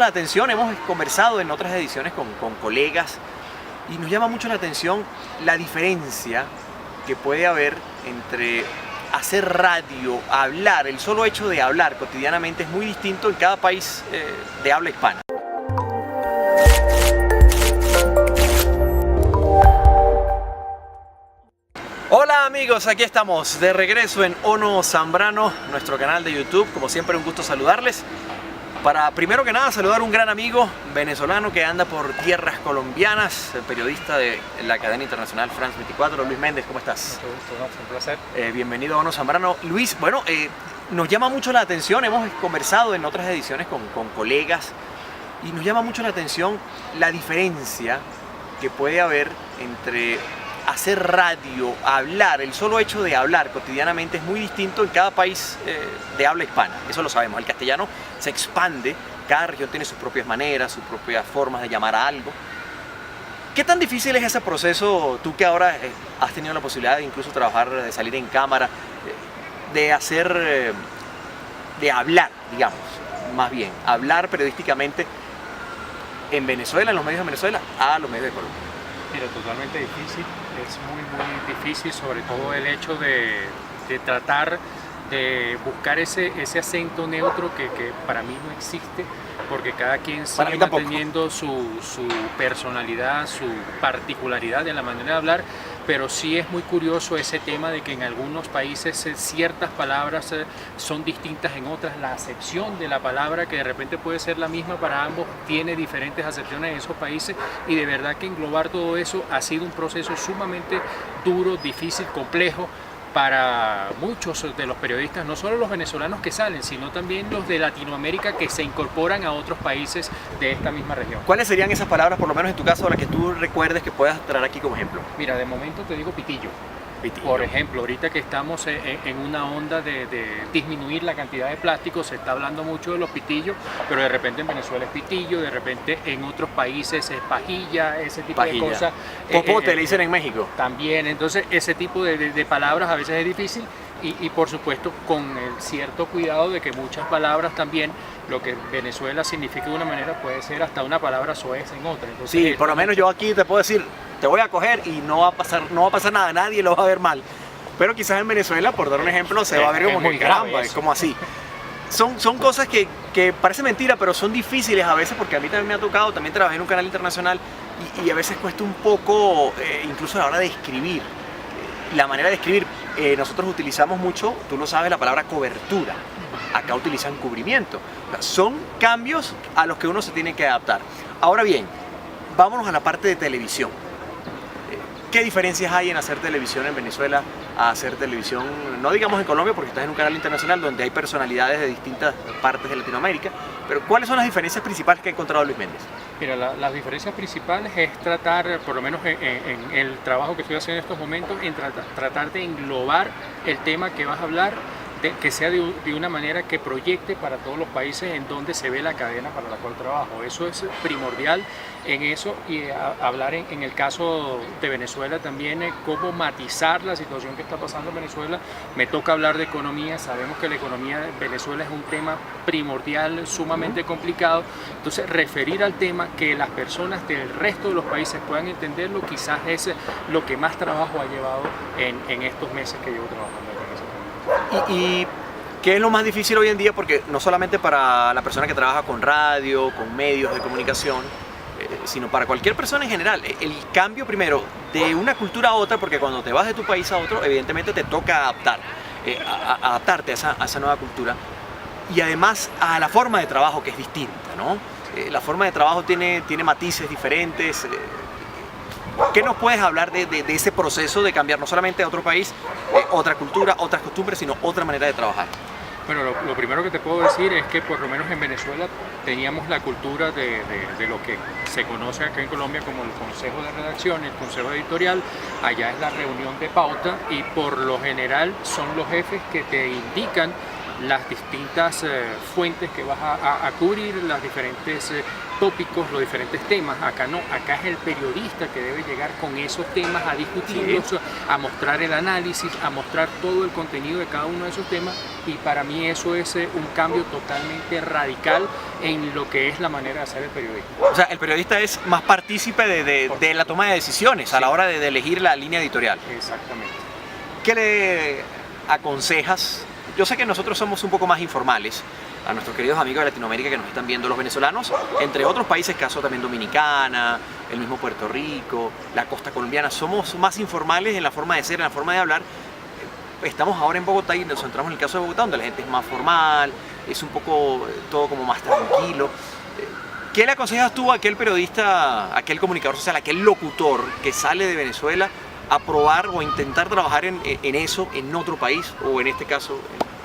La atención, hemos conversado en otras ediciones con colegas y nos llama mucho la atención la diferencia que puede haber entre hacer radio, hablar. El solo hecho de hablar cotidianamente es muy distinto en cada país de habla hispana. Hola amigos, aquí estamos de regreso en Ono Zambrano, nuestro canal de YouTube. Como siempre, un gusto saludarles. Para primero que nada saludar a un gran amigo venezolano que anda por tierras colombianas, el periodista de la cadena internacional France 24, Luis Méndez. ¿Cómo estás? Mucho gusto, ¿no? Un placer. Bienvenido a Ono Zambrano. Luis, bueno, nos llama mucho la atención, hemos conversado en otras ediciones con colegas y nos llama mucho la atención la diferencia que puede haber entre hacer radio, hablar. El solo hecho de hablar cotidianamente es muy distinto en cada país de habla hispana. Eso lo sabemos. El castellano se expande, cada región tiene sus propias maneras, sus propias formas de llamar a algo. ¿Qué tan difícil es ese proceso, tú que ahora has tenido la posibilidad de incluso trabajar, de salir en cámara, de hacer, de hablar, digamos, más bien, hablar periodísticamente en Venezuela, en los medios de Venezuela, a los medios de Colombia? Mira, totalmente difícil, es muy difícil, sobre todo el hecho de tratar de buscar ese acento neutro que para mí no existe, porque cada quien sigue manteniendo su personalidad, su particularidad en la manera de hablar, pero sí es muy curioso ese tema de que en algunos países ciertas palabras son distintas en otras. La acepción de la palabra, que de repente puede ser la misma para ambos, tiene diferentes acepciones en esos países, y de verdad que englobar todo eso ha sido un proceso sumamente duro, difícil, complejo para muchos de los periodistas, no solo los venezolanos que salen, sino también los de Latinoamérica que se incorporan a otros países de esta misma región. ¿Cuáles serían esas palabras, por lo menos en tu caso, las que tú recuerdes que puedas traer aquí como ejemplo? Mira, de momento te digo pitillo. Por ejemplo, ahorita que estamos en una onda de disminuir la cantidad de plástico, se está hablando mucho de los pitillos, pero de repente en Venezuela es pitillo, de repente en otros países es pajilla, ese tipo de cosas. Popote le dicen en México. También, entonces ese tipo de palabras a veces es difícil y por supuesto con el cierto cuidado de que muchas palabras también, lo que Venezuela significa de una manera puede ser hasta una palabra soez en otra. Entonces, sí, por lo menos yo aquí te puedo decir, te voy a coger y no va a pasar nada, nadie lo va a ver mal. Pero quizás en Venezuela, por dar un ejemplo, se va a ver como que caramba, es como así. Son cosas que parece mentira, pero son difíciles a veces, porque a mí también me ha tocado, también trabajé en un canal internacional y a veces cuesta un poco, incluso a la hora de escribir. La manera de escribir, nosotros utilizamos mucho, tú lo sabes, la palabra cobertura. Acá utilizan cubrimiento. O sea, son cambios a los que uno se tiene que adaptar. Ahora bien, vámonos a la parte de televisión. ¿Qué diferencias hay en hacer televisión en Venezuela a hacer televisión, no digamos en Colombia, porque estás en un canal internacional donde hay personalidades de distintas partes de Latinoamérica, pero ¿cuáles son las diferencias principales que ha encontrado Luis Méndez? Mira, las diferencias principales es tratar, por lo menos en el trabajo que estoy haciendo en estos momentos, en tratar de englobar el tema que vas a hablar, que sea de una manera que proyecte para todos los países en donde se ve la cadena para la cual trabajo. Eso es primordial en eso, y hablar en el caso de Venezuela también, cómo matizar la situación que está pasando en Venezuela. Me toca hablar de economía, sabemos que la economía de Venezuela es un tema primordial, sumamente complicado, entonces referir al tema que las personas del resto de los países puedan entenderlo, quizás es lo que más trabajo ha llevado en estos meses que llevo trabajando en ese tema. ¿Y qué es lo más difícil hoy en día? Porque no solamente para la persona que trabaja con radio, con medios de comunicación, sino para cualquier persona en general. El cambio primero de una cultura a otra, porque cuando te vas de tu país a otro, evidentemente te toca adaptarte a esa nueva cultura. Y además a la forma de trabajo, que es distinta, ¿no? La forma de trabajo tiene matices diferentes. ¿Qué nos puedes hablar de ese proceso de cambiar no solamente a otro país, otra cultura, otras costumbres, sino otra manera de trabajar? Bueno, lo primero que te puedo decir es que por lo menos en Venezuela teníamos la cultura de lo que se conoce acá en Colombia como el consejo de redacción, el consejo editorial. Allá es la reunión de pauta y por lo general son los jefes que te indican las distintas fuentes que vas a cubrir, los diferentes tópicos, los diferentes temas. Acá no, acá es el periodista que debe llegar con esos temas a discutirlos, sí, a mostrar el análisis, a mostrar todo el contenido de cada uno de esos temas, y para mí eso es un cambio totalmente radical en lo que es la manera de hacer el periodismo. O sea, el periodista es más partícipe de la toma de decisiones, sí, a la hora de elegir la línea editorial. Exactamente. ¿Qué le aconsejas? Yo sé que nosotros somos un poco más informales, a nuestros queridos amigos de Latinoamérica que nos están viendo, los venezolanos, entre otros países, caso también Dominicana, el mismo Puerto Rico, la costa colombiana, somos más informales en la forma de ser, en la forma de hablar. Estamos ahora en Bogotá y nos centramos en el caso de Bogotá, donde la gente es más formal, es un poco todo como más tranquilo. ¿Qué le aconsejas tú a aquel periodista, a aquel comunicador social, a aquel locutor que sale de Venezuela a probar o a intentar trabajar en eso en otro país, o en este caso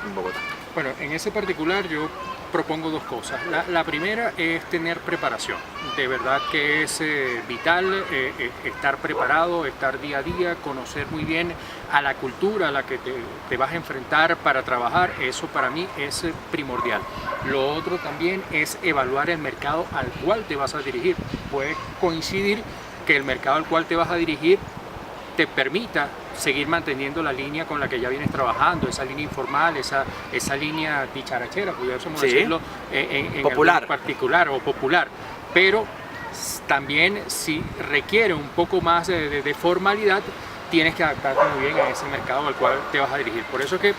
en Bogotá? Bueno, en ese particular yo propongo dos cosas. La primera es tener preparación. De verdad que es vital estar preparado, estar día a día, conocer muy bien a la cultura a la que te vas a enfrentar para trabajar. Eso para mí es primordial. Lo otro también es evaluar el mercado al cual te vas a dirigir. Puede coincidir que el mercado al cual te vas a dirigir te permita seguir manteniendo la línea con la que ya vienes trabajando, esa línea informal, esa línea dicharachera, pudiésemos decirlo, en popular, particular o popular, pero también si requiere un poco más de formalidad, tienes que adaptarte muy bien a ese mercado al cual te vas a dirigir. Por eso es que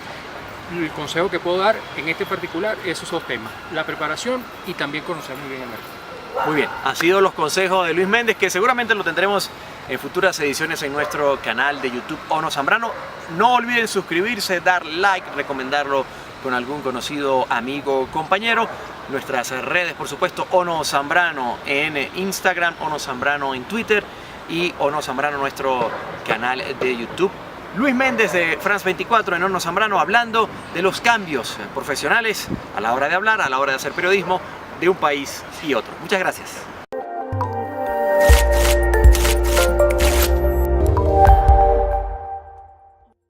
el consejo que puedo dar en este particular, esos dos temas, la preparación y también conocer muy bien el mercado. Muy bien, han sido los consejos de Luis Méndez, que seguramente lo tendremos en futuras ediciones en nuestro canal de YouTube Ono Zambrano. No olviden suscribirse, dar like, recomendarlo con algún conocido amigo o compañero. Nuestras redes, por supuesto, Ono Zambrano en Instagram, Ono Zambrano en Twitter y Ono Zambrano nuestro canal de YouTube. Luis Méndez de France 24 en Ono Zambrano, hablando de los cambios profesionales a la hora de hablar, a la hora de hacer periodismo de un país y otro. Muchas gracias.